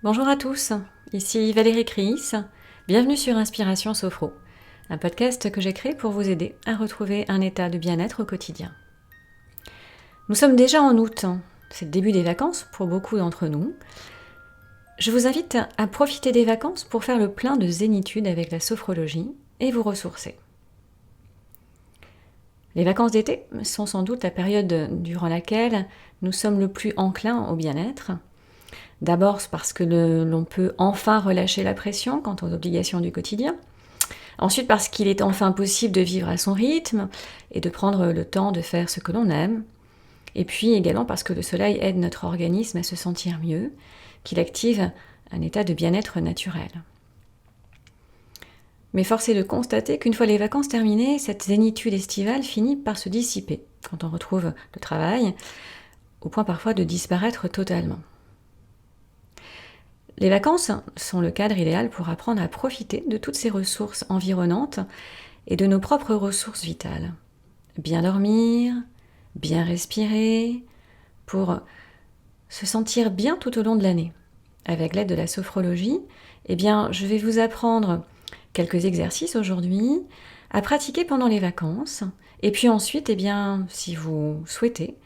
Bonjour à tous, ici Valérie Chris, bienvenue sur Inspiration Sophro, un podcast que j'ai créé pour vous aider à retrouver un état de bien-être au quotidien. Nous sommes déjà en août, c'est le début des vacances pour beaucoup d'entre nous. Je vous invite à profiter des vacances pour faire le plein de zénitude avec la sophrologie et vous ressourcer. Les vacances d'été sont sans doute la période durant laquelle nous sommes le plus enclins au bien-être. D'abord parce que l'on peut enfin relâcher la pression quant aux obligations du quotidien. Ensuite parce qu'il est enfin possible de vivre à son rythme et de prendre le temps de faire ce que l'on aime. Et puis également parce que le soleil aide notre organisme à se sentir mieux, qu'il active un état de bien-être naturel. Mais force est de constater qu'une fois les vacances terminées, cette zénitude estivale finit par se dissiper quand on retrouve le travail, au point parfois de disparaître totalement. Les vacances sont le cadre idéal pour apprendre à profiter de toutes ces ressources environnantes et de nos propres ressources vitales. Bien dormir, bien respirer, pour se sentir bien tout au long de l'année. Avec l'aide de la sophrologie, je vais vous apprendre quelques exercices aujourd'hui à pratiquer pendant les vacances et puis ensuite, si vous souhaitez,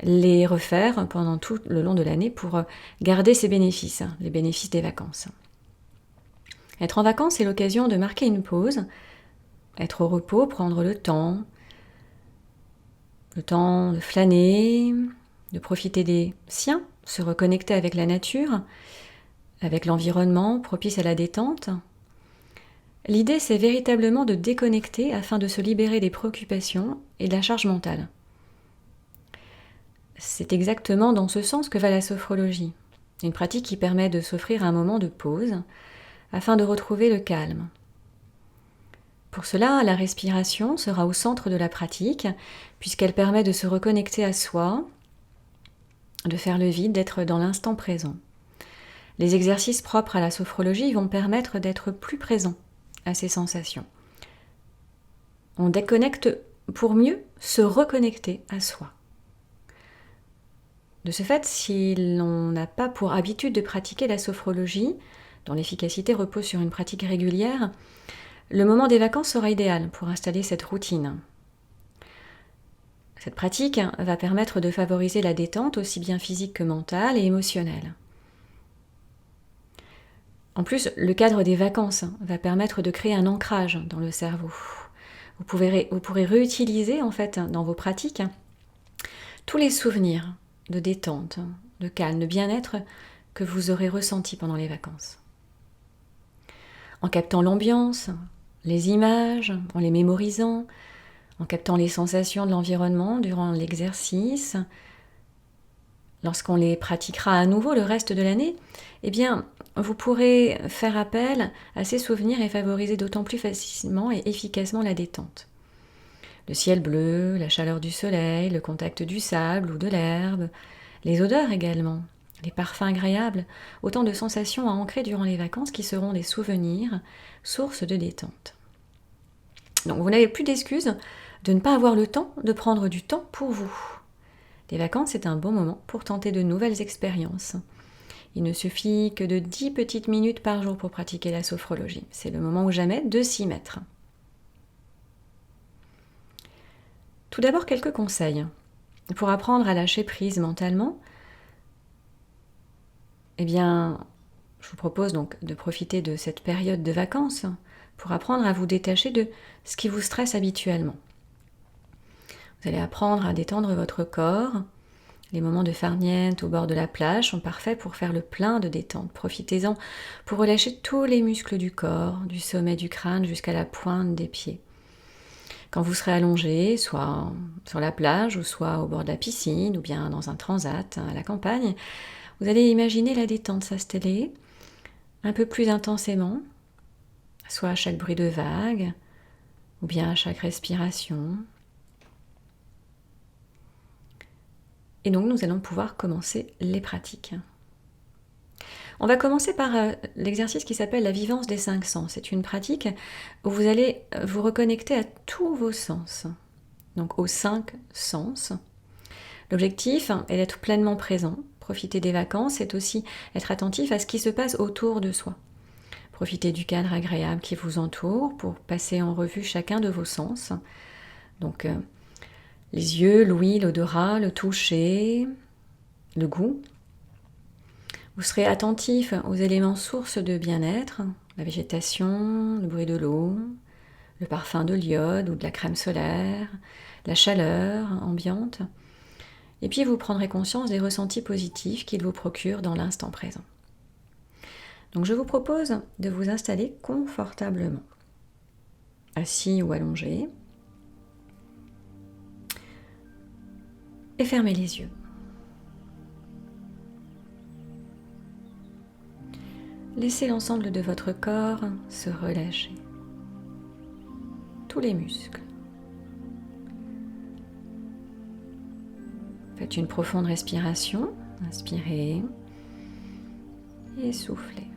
les refaire pendant tout le long de l'année pour garder ces bénéfices, les bénéfices des vacances. Être en vacances, c'est l'occasion de marquer une pause, être au repos, prendre le temps de flâner, de profiter des siens, se reconnecter avec la nature, avec l'environnement propice à la détente. L'idée, c'est véritablement de déconnecter afin de se libérer des préoccupations et de la charge mentale. C'est exactement dans ce sens que va la sophrologie, une pratique qui permet de s'offrir un moment de pause afin de retrouver le calme. Pour cela, la respiration sera au centre de la pratique, puisqu'elle permet de se reconnecter à soi, de faire le vide, d'être dans l'instant présent. Les exercices propres à la sophrologie vont permettre d'être plus présent à ces sensations. On déconnecte pour mieux se reconnecter à soi. De ce fait, si l'on n'a pas pour habitude de pratiquer la sophrologie, dont l'efficacité repose sur une pratique régulière, le moment des vacances sera idéal pour installer cette routine. Cette pratique va permettre de favoriser la détente aussi bien physique que mentale et émotionnelle. En plus, le cadre des vacances va permettre de créer un ancrage dans le cerveau. Vous pourrez réutiliser en fait dans vos pratiques tous les souvenirs de détente, de calme, de bien-être que vous aurez ressentis pendant les vacances. En captant l'ambiance, les images, en les mémorisant, en captant les sensations de l'environnement durant l'exercice, lorsqu'on les pratiquera à nouveau le reste de l'année, vous pourrez faire appel à ces souvenirs et favoriser d'autant plus facilement et efficacement la détente. Le ciel bleu, la chaleur du soleil, le contact du sable ou de l'herbe, les odeurs également, les parfums agréables, autant de sensations à ancrer durant les vacances qui seront des souvenirs, sources de détente. Donc vous n'avez plus d'excuses de ne pas avoir le temps de prendre du temps pour vous. Les vacances, c'est un bon moment pour tenter de nouvelles expériences. Il ne suffit que de 10 petites minutes par jour pour pratiquer la sophrologie. C'est le moment ou jamais de s'y mettre. Tout d'abord, quelques conseils. Pour apprendre à lâcher prise mentalement, je vous propose donc de profiter de cette période de vacances pour apprendre à vous détacher de ce qui vous stresse habituellement. Vous allez apprendre à détendre votre corps. Les moments de farniente au bord de la plage sont parfaits pour faire le plein de détente. Profitez-en pour relâcher tous les muscles du corps, du sommet du crâne jusqu'à la pointe des pieds. Quand vous serez allongé, soit sur la plage, ou soit au bord de la piscine, ou bien dans un transat à la campagne, vous allez imaginer la détente s'installer un peu plus intensément, soit à chaque bruit de vague, ou bien à chaque respiration. Et donc nous allons pouvoir commencer les pratiques. On va commencer par l'exercice qui s'appelle la vivance des 5 sens. C'est une pratique où vous allez vous reconnecter à tous vos sens, donc aux 5 sens. L'objectif est d'être pleinement présent Profiter des vacances, c'est aussi être attentif à ce qui se passe autour de soi. Profitez du cadre agréable qui vous entoure pour passer en revue chacun de vos sens. Donc, les yeux, l'ouïe, l'odorat, le toucher, le goût. Vous serez attentif aux éléments sources de bien-être, la végétation, le bruit de l'eau, le parfum de l'iode ou de la crème solaire, la chaleur ambiante. Et puis vous prendrez conscience des ressentis positifs qu'il vous procure dans l'instant présent. Donc je vous propose de vous installer confortablement, assis ou allongé, et fermez les yeux. Laissez l'ensemble de votre corps se relâcher, tous les muscles. Faites une profonde respiration, inspirez et soufflez,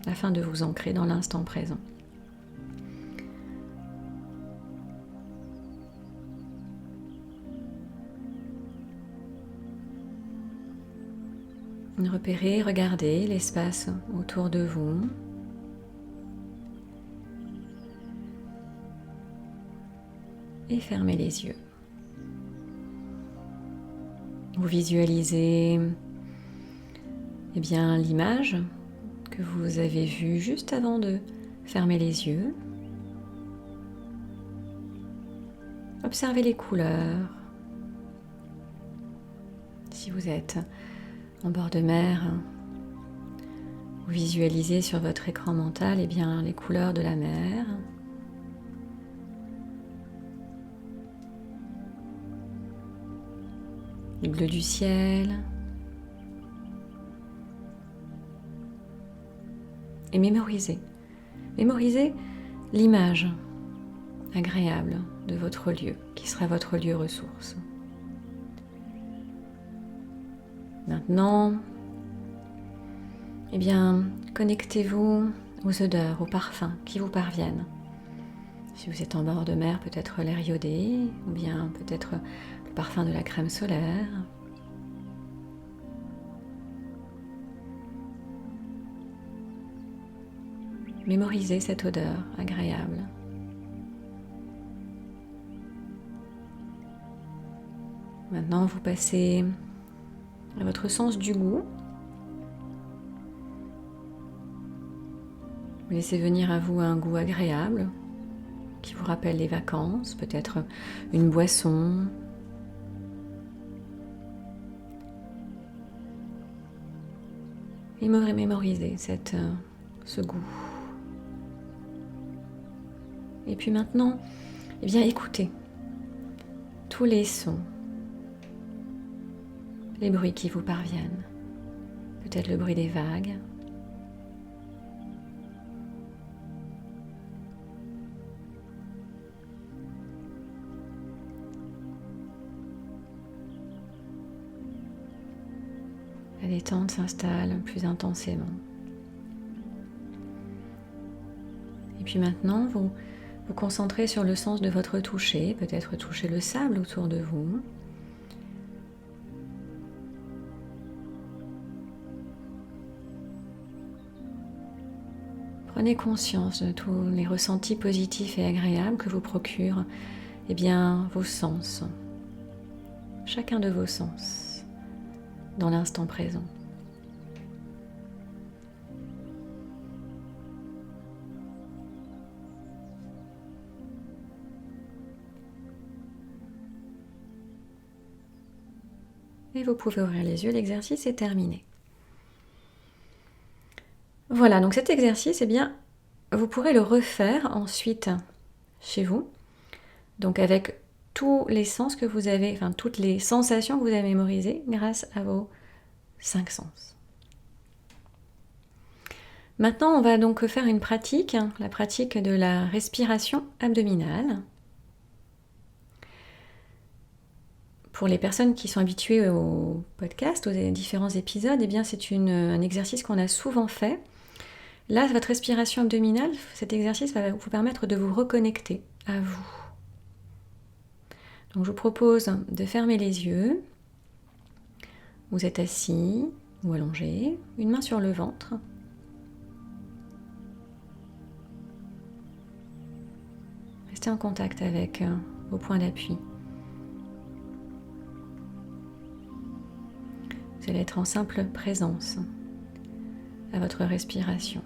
afin de vous ancrer dans l'instant présent. Repérez, regardez l'espace autour de vous. Et fermez les yeux. Vous visualisez l'image que vous avez vue juste avant de fermer les yeux. Observez les couleurs. Si vous êtes en bord de mer, vous visualisez sur votre écran mental les couleurs de la mer. Le bleu du ciel. Et mémorisez l'image agréable de votre lieu, qui sera votre lieu ressource. Maintenant, connectez-vous aux odeurs, aux parfums qui vous parviennent. Si vous êtes en bord de mer, peut-être l'air iodé, ou bien peut-être le parfum de la crème solaire. Mémorisez cette odeur agréable. Maintenant, vous passez à votre sens du goût. Vous laissez venir à vous un goût agréable qui vous rappelle les vacances, peut-être une boisson. Et mémorisez ce goût. Et puis maintenant, écoutez tous les sons, les bruits qui vous parviennent. Peut-être le bruit des vagues. La détente s'installe plus intensément. Et puis maintenant, vous vous concentrez sur le sens de votre toucher, peut-être toucher le sable autour de vous. Prenez conscience de tous les ressentis positifs et agréables que vous procurent vos sens, chacun de vos sens, dans l'instant présent. Et vous pouvez ouvrir les yeux, l'exercice est terminé. Voilà, donc cet exercice, vous pourrez le refaire ensuite chez vous. Donc avec tous les sens que vous avez, toutes les sensations que vous avez mémorisées grâce à vos 5 sens. Maintenant, on va donc faire une pratique, la pratique de la respiration abdominale. Pour les personnes qui sont habituées au podcast, aux différents épisodes, c'est un exercice qu'on a souvent fait. Là, votre respiration abdominale, cet exercice va vous permettre de vous reconnecter à vous. Donc je vous propose de fermer les yeux, Vous êtes assis ou allongé, une main sur le ventre. Restez en contact avec vos points d'appui. Vous allez être en simple présence à votre respiration.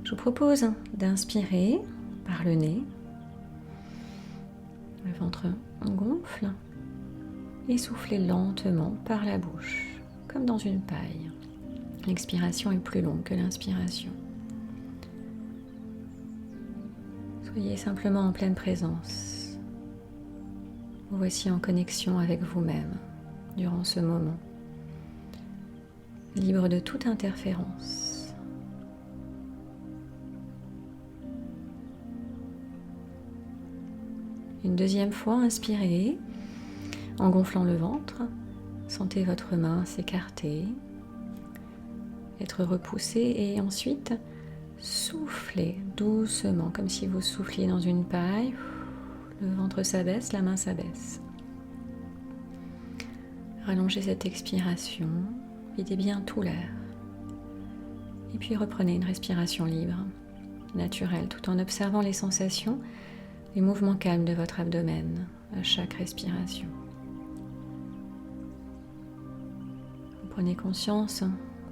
Je vous propose d'inspirer par le nez. Le ventre gonfle et soufflez lentement par la bouche, comme dans une paille. L'expiration est plus longue que l'inspiration. Soyez simplement en pleine présence. Vous voici en connexion avec vous-même durant ce moment, libre de toute interférence. Une deuxième fois, inspirez en gonflant le ventre. Sentez votre main s'écarter, être repoussée et ensuite soufflez doucement, comme si vous souffliez dans une paille. Le ventre s'abaisse, la main s'abaisse. Rallongez cette expiration, videz bien tout l'air. Et puis reprenez une respiration libre, naturelle, tout en observant les sensations, les mouvements calmes de votre abdomen à chaque respiration. Vous prenez conscience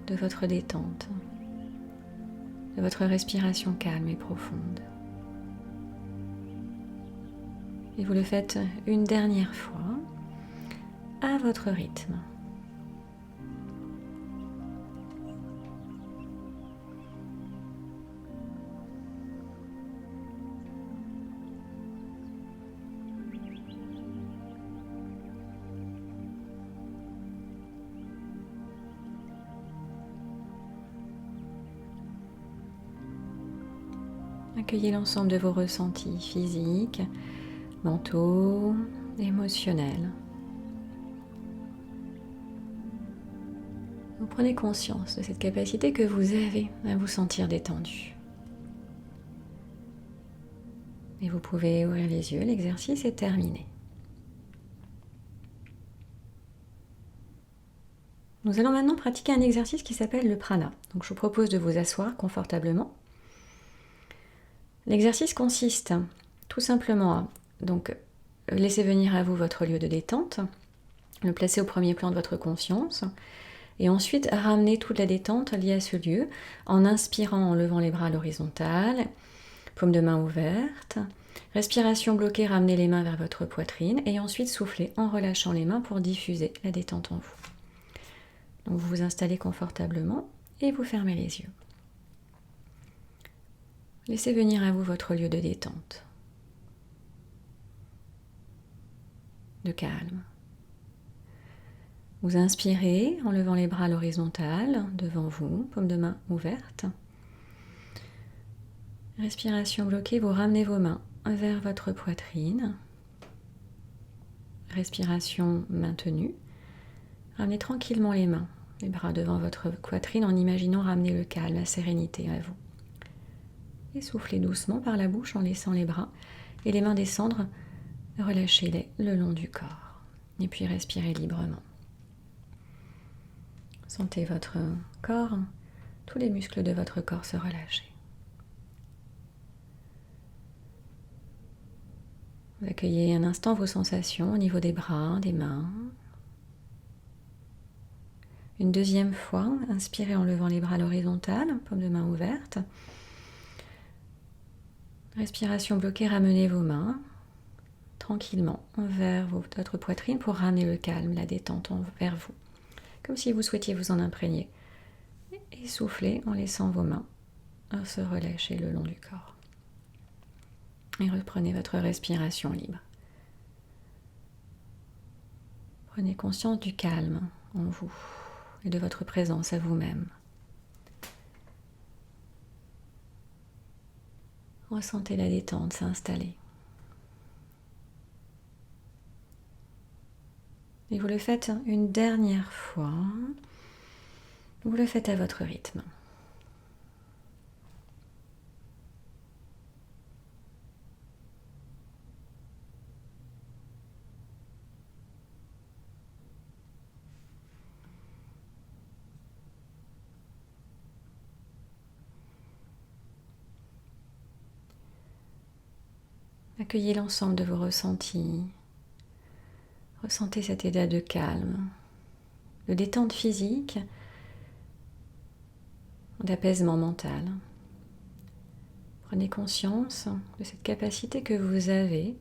de votre détente, de votre respiration calme et profonde. Et vous le faites une dernière fois à votre rythme. Accueillez l'ensemble de vos ressentis physiques, mentaux, émotionnels. Vous prenez conscience de cette capacité que vous avez à vous sentir détendu. Et vous pouvez ouvrir les yeux, l'exercice est terminé. Nous allons maintenant pratiquer un exercice qui s'appelle le prana. Donc je vous propose de vous asseoir confortablement. L'exercice consiste tout simplement à laisser venir à vous votre lieu de détente, le placer au premier plan de votre conscience et ensuite ramener toute la détente liée à ce lieu en inspirant en levant les bras à l'horizontale, paume de main ouverte, respiration bloquée, ramenez les mains vers votre poitrine et ensuite soufflez en relâchant les mains pour diffuser la détente en vous. Donc vous vous installez confortablement et vous fermez les yeux. Laissez venir à vous votre lieu de détente, de calme. Vous inspirez en levant les bras à l'horizontale devant vous, paume de main ouverte. Respiration bloquée, vous ramenez vos mains vers votre poitrine. Respiration maintenue. Ramenez tranquillement les mains, les bras devant votre poitrine en imaginant ramener le calme, la sérénité à vous. Et soufflez doucement par la bouche en laissant les bras et les mains descendre. Relâchez-les le long du corps. Et puis respirez librement. Sentez votre corps, tous les muscles de votre corps se relâcher. Vous accueillez un instant vos sensations au niveau des bras, des mains. Une deuxième fois, inspirez en levant les bras à l'horizontale, paume de main ouverte. Respiration bloquée, ramenez vos mains tranquillement vers votre poitrine pour ramener le calme, la détente vers vous. Comme si vous souhaitiez vous en imprégner. Et soufflez en laissant vos mains se relâcher le long du corps. Et reprenez votre respiration libre. Prenez conscience du calme en vous et de votre présence à vous-même. Ressentez la détente s'installer. Et vous le faites une dernière fois. Vous le faites à votre rythme. Accueillez l'ensemble de vos ressentis. Ressentez cet état de calme, de détente physique, d'apaisement mental. Prenez conscience de cette capacité que vous avez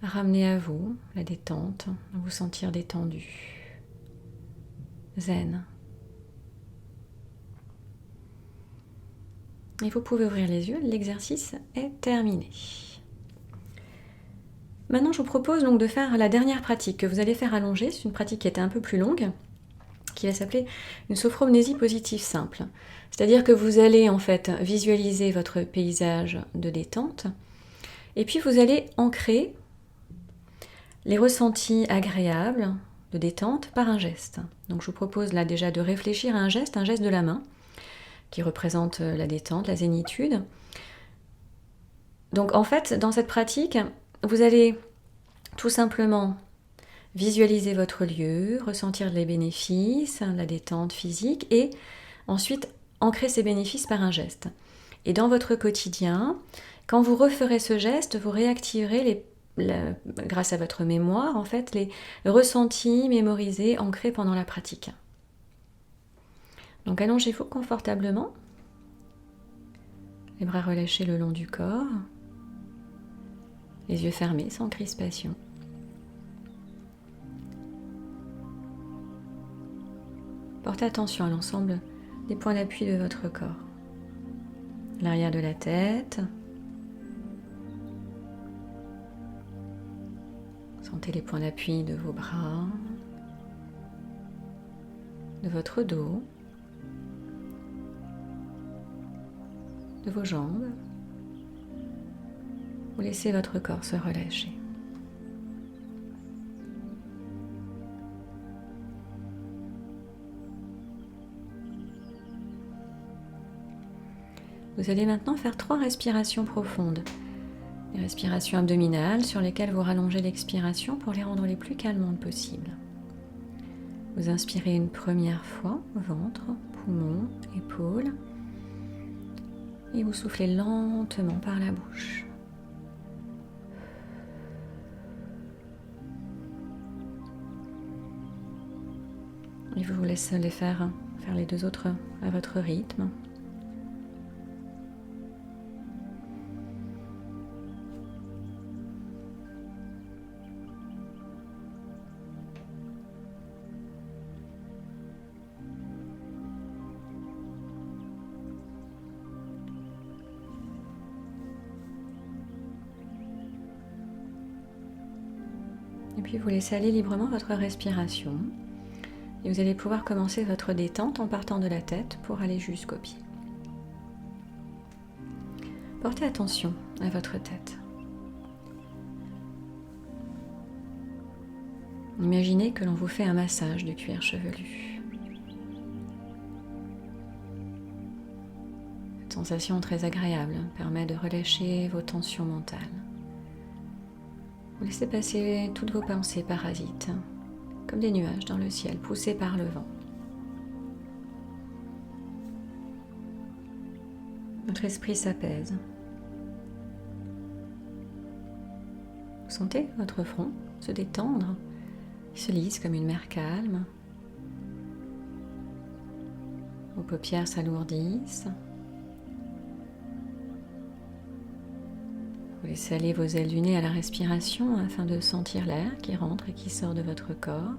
à ramener à vous la détente, à vous sentir détendu, zen. Et vous pouvez ouvrir les yeux, l'exercice est terminé. Maintenant, je vous propose donc de faire la dernière pratique que vous allez faire allonger. C'est une pratique qui était un peu plus longue, qui va s'appeler une sophromnésie positive simple. C'est-à-dire que vous allez en fait visualiser votre paysage de détente et puis vous allez ancrer les ressentis agréables de détente par un geste. Donc je vous propose là déjà de réfléchir à un geste de la main qui représente la détente, la zénitude. Donc en fait, dans cette pratique, vous allez tout simplement visualiser votre lieu, ressentir les bénéfices, la détente physique et ensuite ancrer ces bénéfices par un geste. Et dans votre quotidien, quand vous referez ce geste, vous réactiverez grâce à votre mémoire, en fait, les ressentis mémorisés, ancrés pendant la pratique. Donc allongez-vous confortablement, les bras relâchés le long du corps, les yeux fermés sans crispation. Portez attention à l'ensemble des points d'appui de votre corps. L'arrière de la tête. Sentez les points d'appui de vos bras, de votre dos, de vos jambes. Vous laissez votre corps se relâcher. Vous allez maintenant faire 3 respirations profondes. Les respirations abdominales sur lesquelles vous rallongez l'expiration pour les rendre les plus calmantes possibles. Vous inspirez une première fois, ventre, poumon, épaules. Et vous soufflez lentement par la bouche. Et je vous laisse les faire les 2 autres à votre rythme. Et puis vous laissez aller librement votre respiration. Et vous allez pouvoir commencer votre détente en partant de la tête pour aller jusqu'aux pieds. Portez attention à votre tête. Imaginez que l'on vous fait un massage du cuir chevelu. Cette sensation très agréable permet de relâcher vos tensions mentales. Vous laissez passer toutes vos pensées parasites, comme des nuages dans le ciel, poussés par le vent. Votre esprit s'apaise. Vous sentez votre front se détendre, il se lisse comme une mer calme. Vos paupières s'alourdissent. Vous laissez aller vos ailes du nez à la respiration afin de sentir l'air qui rentre et qui sort de votre corps.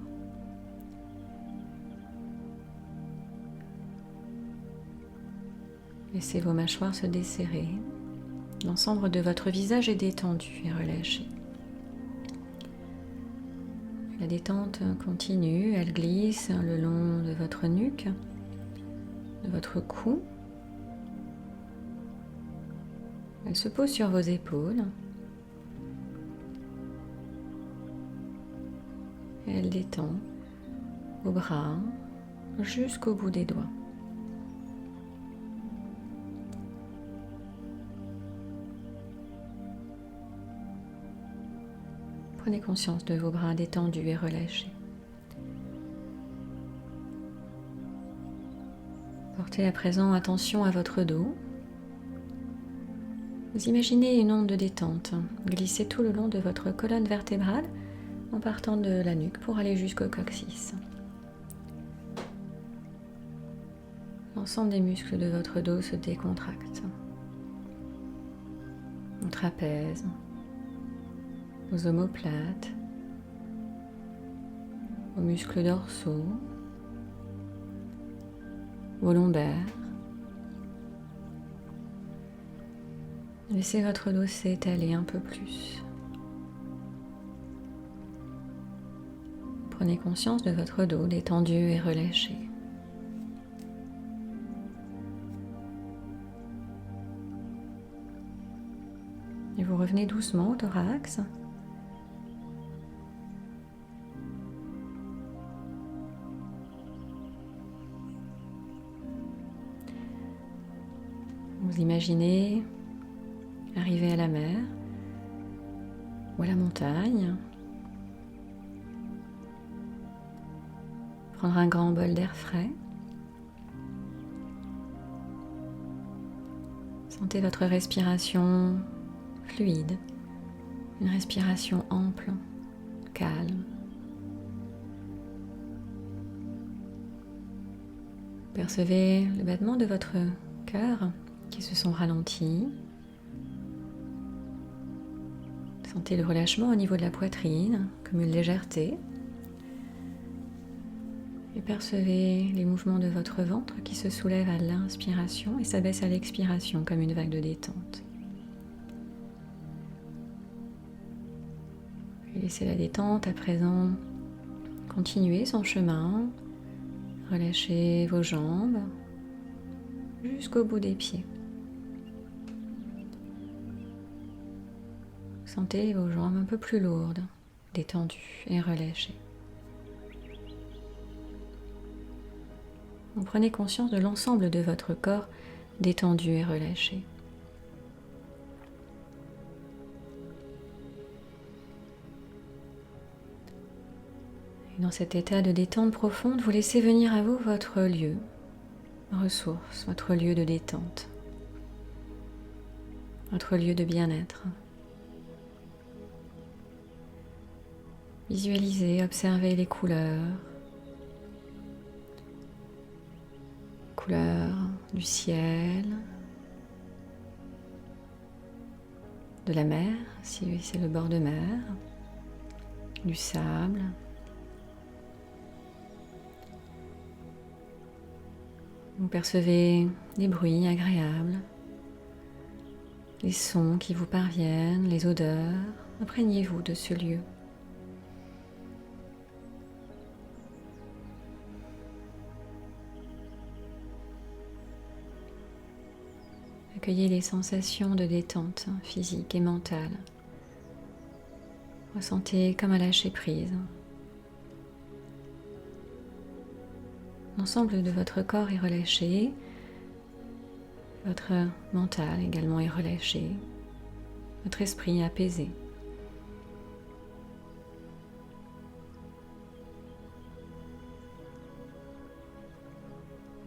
Laissez vos mâchoires se desserrer. L'ensemble de votre visage est détendu et relâché. La détente continue, elle glisse le long de votre nuque, de votre cou. Elle se pose sur vos épaules. Et elle détend vos bras jusqu'au bout des doigts. Prenez conscience de vos bras détendus et relâchés. Portez à présent attention à votre dos. Vous imaginez une onde de détente glisser tout le long de votre colonne vertébrale en partant de la nuque pour aller jusqu'au coccyx. L'ensemble des muscles de votre dos se décontractent. Vos trapèzes, vos omoplates, vos muscles dorsaux, vos lombaires. Laissez votre dos s'étaler un peu plus. Prenez conscience de votre dos détendu et relâché. Et vous revenez doucement au thorax. Vous imaginez arriver à la mer ou à la montagne. Prendre un grand bol d'air frais. Sentez votre respiration fluide, une respiration ample, calme. Percevez le battement de votre cœur qui se sont ralentis. Sentez le relâchement au niveau de la poitrine, comme une légèreté. Et percevez les mouvements de votre ventre qui se soulèvent à l'inspiration et s'abaissent à l'expiration comme une vague de détente. Et laissez la détente à présent continuer son chemin. Relâchez vos jambes jusqu'au bout des pieds. Sentez vos jambes un peu plus lourdes, détendues et relâchées. Vous prenez conscience de l'ensemble de votre corps détendu et relâché. Et dans cet état de détente profonde, vous laissez venir à vous votre lieu, ressource, votre lieu de détente, votre lieu de bien-être. Visualisez, observez les couleurs du ciel, de la mer, si c'est le bord de mer, du sable. Vous percevez les bruits agréables, les sons qui vous parviennent, les odeurs. Imprégnez-vous de ce lieu. Accueillez les sensations de détente physique et mentale. Ressentez comme à lâcher prise. L'ensemble de votre corps est relâché. Votre mental également est relâché. Votre esprit est apaisé.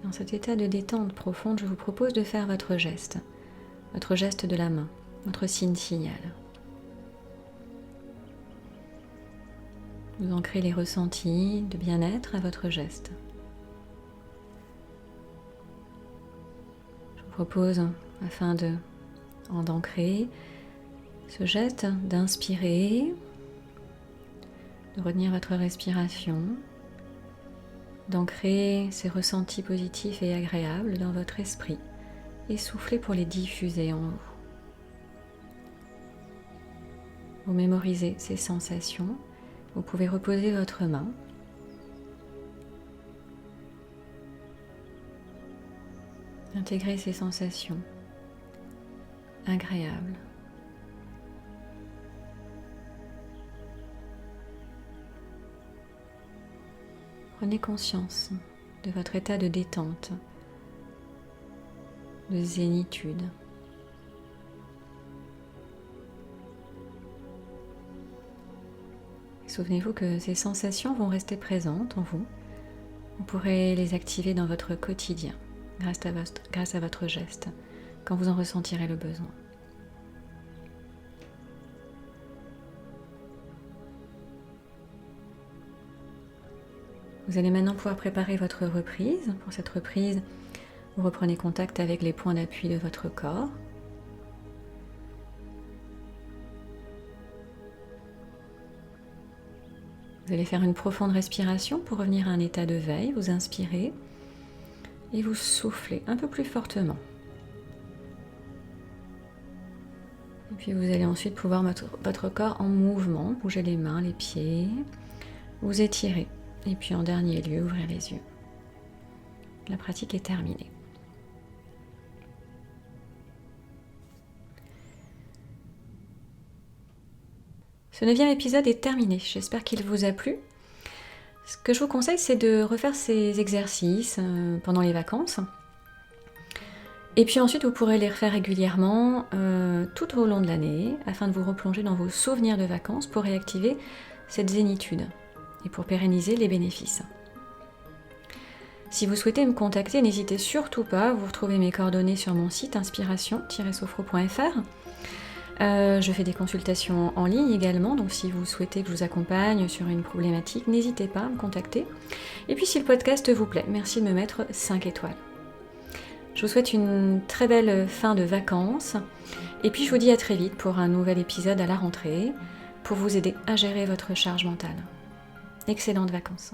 Dans cet état de détente profonde, je vous propose de faire votre geste de la main, votre signe-signal. Vous ancrez les ressentis de bien-être à votre geste. Je vous propose, afin d'ancrer ce geste, d'inspirer, de retenir votre respiration, d'ancrer ces ressentis positifs et agréables dans votre esprit et souffler pour les diffuser en vous. Vous mémorisez ces sensations. Vous pouvez reposer votre main. Intégrez ces sensations agréables. Prenez conscience de votre état de détente, de zénitude. Souvenez-vous que ces sensations vont rester présentes en vous. Vous pourrez les activer dans votre quotidien grâce à votre geste, quand vous en ressentirez le besoin. Vous allez maintenant pouvoir préparer votre reprise. Pour cette reprise, vous reprenez contact avec les points d'appui de votre corps. Vous allez faire une profonde respiration pour revenir à un état de veille. Vous inspirez et vous soufflez un peu plus fortement. Et puis vous allez ensuite pouvoir mettre votre corps en mouvement, bouger les mains, les pieds, vous étirer. Et puis en dernier lieu, ouvrir les yeux. La pratique est terminée. Ce 9e épisode est terminé, j'espère qu'il vous a plu. Ce que je vous conseille, c'est de refaire ces exercices pendant les vacances. Et puis ensuite, vous pourrez les refaire régulièrement tout au long de l'année, afin de vous replonger dans vos souvenirs de vacances pour réactiver cette zénitude et pour pérenniser les bénéfices. Si vous souhaitez me contacter, n'hésitez surtout pas, vous retrouvez mes coordonnées sur mon site inspiration-sophro.fr. Je fais des consultations en ligne également, donc si vous souhaitez que je vous accompagne sur une problématique, n'hésitez pas à me contacter. Et puis si le podcast vous plaît, merci de me mettre 5 étoiles. Je vous souhaite une très belle fin de vacances, et puis je vous dis à très vite pour un nouvel épisode à la rentrée, pour vous aider à gérer votre charge mentale. Excellentes vacances.